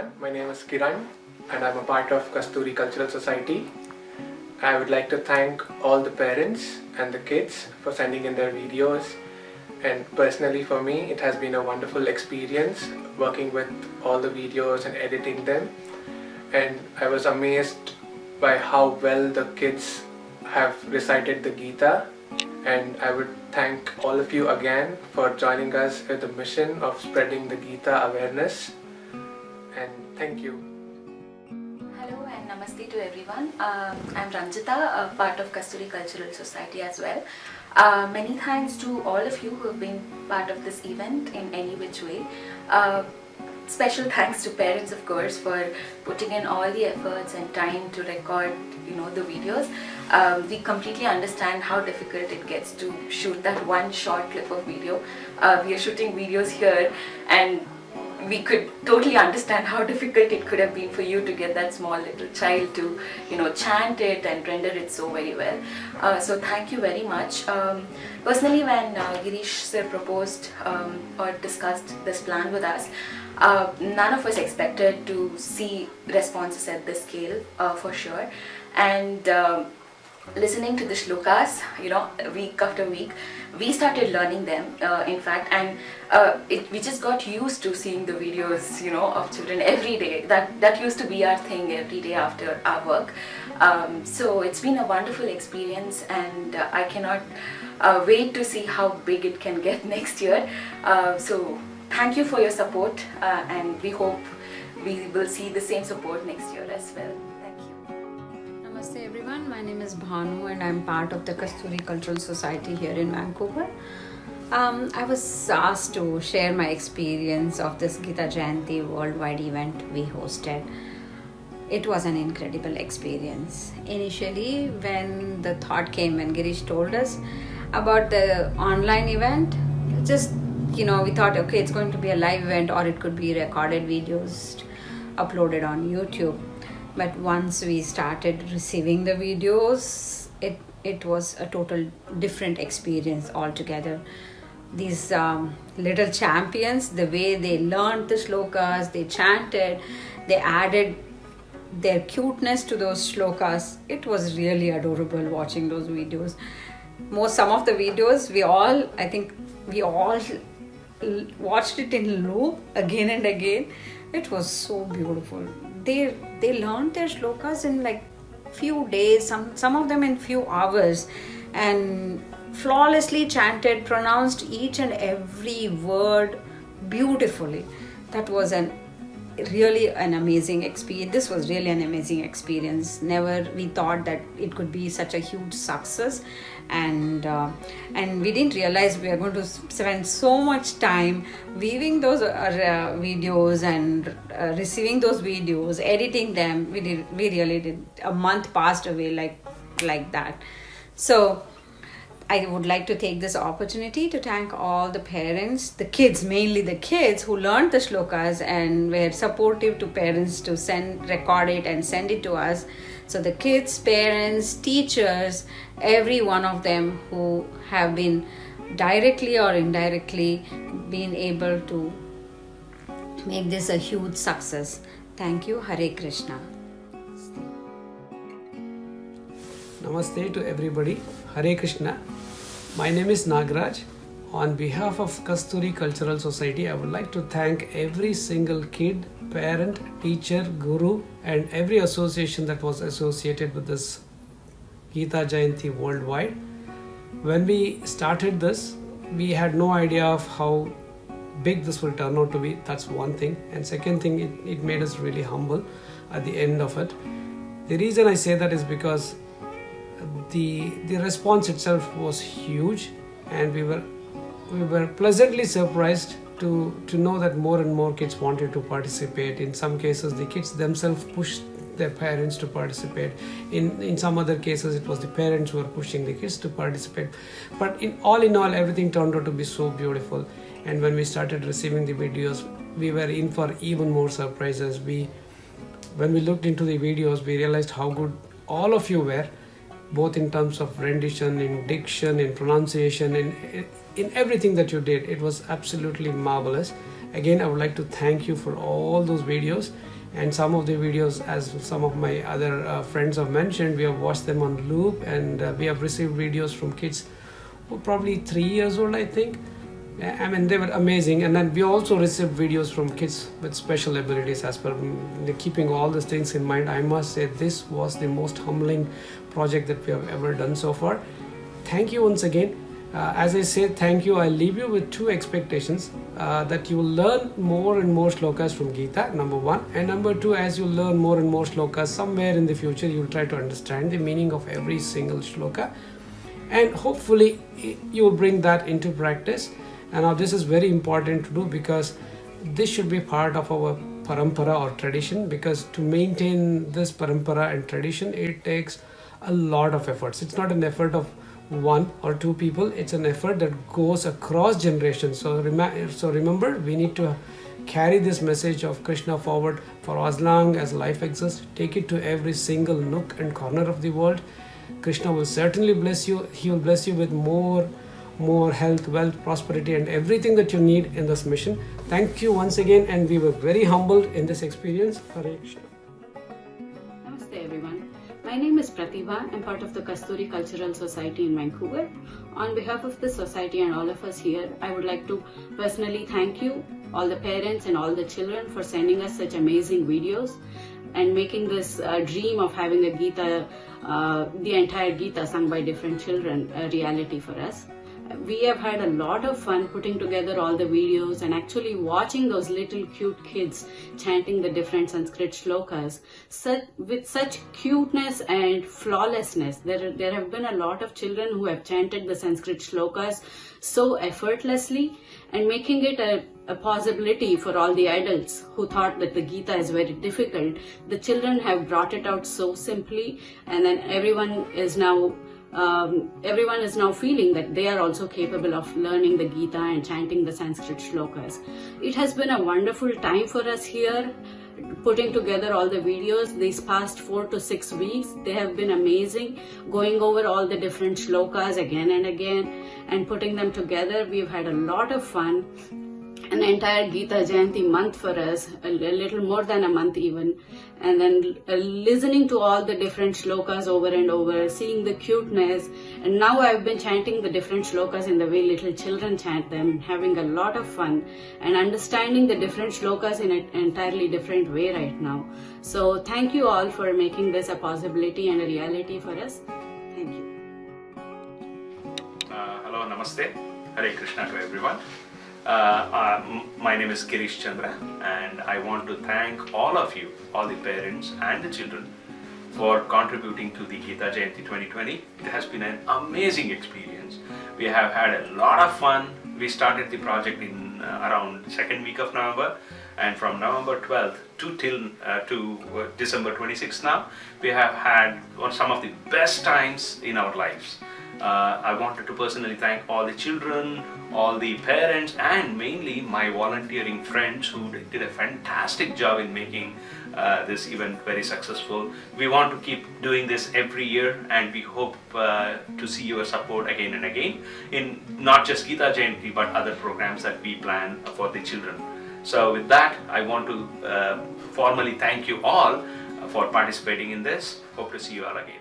everyone. My name is Kiran and I'm a part of Kasturi Cultural Society. I would like to thank all the parents and the kids for sending in their videos, and personally for me it has been a wonderful experience working with all the videos and editing them, and I was amazed by how well the kids have recited the Gita, and I would thank all of you again for joining us with the mission of spreading the Gita awareness, and thank you. Hello and namaste to everyone. I'm Ranjita, a part of Kasturi Cultural Society as well. Many thanks to all of you who have been part of this event in any which way. Special thanks to parents, of course, for putting in all the efforts and time to record, the videos. We completely understand how difficult it gets to shoot that one short clip of video. We are shooting videos here, and we could totally understand how difficult it could have been for you to get that small little child to, chant it and render it so very well. So thank you very much. Personally, when Girish sir proposed or discussed this plan with us, none of us expected to see responses at this scale, for sure. And listening to the shlokas, week after week, we started learning them, in fact, and we just got used to seeing the videos, of children every day. That used to be our thing every day after our work. So it's been a wonderful experience, and I cannot wait to see how big it can get next year. So thank you for your support, and we hope we will see the same support next year as well. Thank you. Namaste everyone, my name is Bhanu and I'm part of the Kasturi Cultural Society here in Vancouver. I was asked to share my experience of this Gita Jayanti worldwide event we hosted. It was an incredible experience. Initially, when the thought came, when Girish told us about the online event, we thought, okay, it's going to be a live event or it could be recorded videos uploaded on YouTube. But once we started receiving the videos, it was a total different experience altogether. These little champions, the way they learned the shlokas, they chanted, they added their cuteness to those shlokas. It was really adorable watching those videos. Some of the videos, we all watched it in loop again and again. It was so beautiful. They learned their shlokas in like few days, some of them in few hours, and flawlessly chanted, pronounced each and every word beautifully. That was really an amazing experience. This was really an amazing experience. Never we thought that it could be such a huge success, and we didn't realize we are going to spend so much time viewing those videos and receiving those videos, editing them. We really did. A month passed away like that. So I would like to take this opportunity to thank all the parents, the kids, mainly the kids who learned the shlokas and were supportive to parents to record it and send it to us. So the kids, parents, teachers, every one of them who have been directly or indirectly been able to make this a huge success. Thank you. Hare Krishna. Namaste to everybody. Hare Krishna. My name is Nagraj. On behalf of Kasturi Cultural Society, I would like to thank every single kid, parent, teacher, guru, and every association that was associated with this Gita Jayanti worldwide. When we started this, we had no idea of how big this will turn out to be. That's one thing. And second thing, it made us really humble at the end of it. The reason I say that is because the response itself was huge, and we were pleasantly surprised to know that more and more kids wanted to participate. In some cases, the kids themselves pushed their parents to participate. In some other cases, it was the parents who were pushing the kids to participate. But in all, everything turned out to be so beautiful. And when we started receiving the videos, we were in for even more surprises. When we looked into the videos, we realized how good all of you were, both in terms of rendition, in diction, in pronunciation, in everything that you did. It was absolutely marvelous. Again, I would like to thank you for all those videos, And some of the videos, as some of my other friends have mentioned, we have watched them on loop, and we have received videos from kids who are probably 3 years old, I think. I mean, they were amazing. And then we also received videos from kids with special abilities as well. Keeping all these things in mind, I must say this was the most humbling project that we have ever done so far. Thank you once again. As I said, thank you. I leave you with two expectations, that you will learn more and more shlokas from Gita, number one. And number two, as you learn more and more shlokas, somewhere in the future, you will try to understand the meaning of every single shloka. And hopefully, you will bring that into practice. And now this is very important to do, because this should be part of our parampara or tradition, because to maintain this parampara and tradition, it takes a lot of efforts. It's not an effort of one or two people, it's an effort that goes across generations. So remember, we need to carry this message of Krishna forward for as long as life exists. Take it to every single nook and corner of the world. Krishna will certainly bless you. He will bless you with more health, wealth, prosperity, and everything that you need in this mission. Thank you once again, and we were very humbled in this experience. Hare Krishna. Namaste everyone. My name is Pratibha. I'm part of the Kasturi Cultural Society in Vancouver. On behalf of the society and all of us here, I would like to personally thank you, all the parents and all the children, for sending us such amazing videos and making this dream of having a Gita, the entire Gita sung by different children, a reality for us. We have had a lot of fun putting together all the videos and actually watching those little cute kids chanting the different Sanskrit shlokas with such cuteness and flawlessness. There have been a lot of children who have chanted the Sanskrit shlokas so effortlessly, and making it a possibility for all the adults who thought that the Gita is very difficult. The children have brought it out so simply, and then everyone is now feeling that they are also capable of learning the Gita and chanting the Sanskrit shlokas. It has been a wonderful time for us here, putting together all the videos these past 4 to 6 weeks. They have been amazing, going over all the different shlokas again and again and putting them together. We've had a lot of fun. An entire Gita Jayanti month for us, a little more than a month even, and then listening to all the different shlokas over and over, seeing the cuteness, and now I've been chanting the different shlokas in the way little children chant them, having a lot of fun and understanding the different shlokas in an entirely different way right now. So thank you all for making this a possibility and a reality for us. Thank you. Hello, namaste, Hare Krishna to everyone. My name is Girish Chandra, and I want to thank all of you, all the parents and the children, for contributing to the Gita Jayanti 2020. It has been an amazing experience. We have had a lot of fun. We started the project in around second week of November, and from November 12th to December 26th now, we have had some of the best times in our lives. I wanted to personally thank all the children, all the parents, and mainly my volunteering friends who did a fantastic job in making this event very successful. We want to keep doing this every year, and we hope to see your support again and again in not just Gita Jayanti but other programs that we plan for the children. So with that, I want to formally thank you all for participating in this. Hope to see you all again.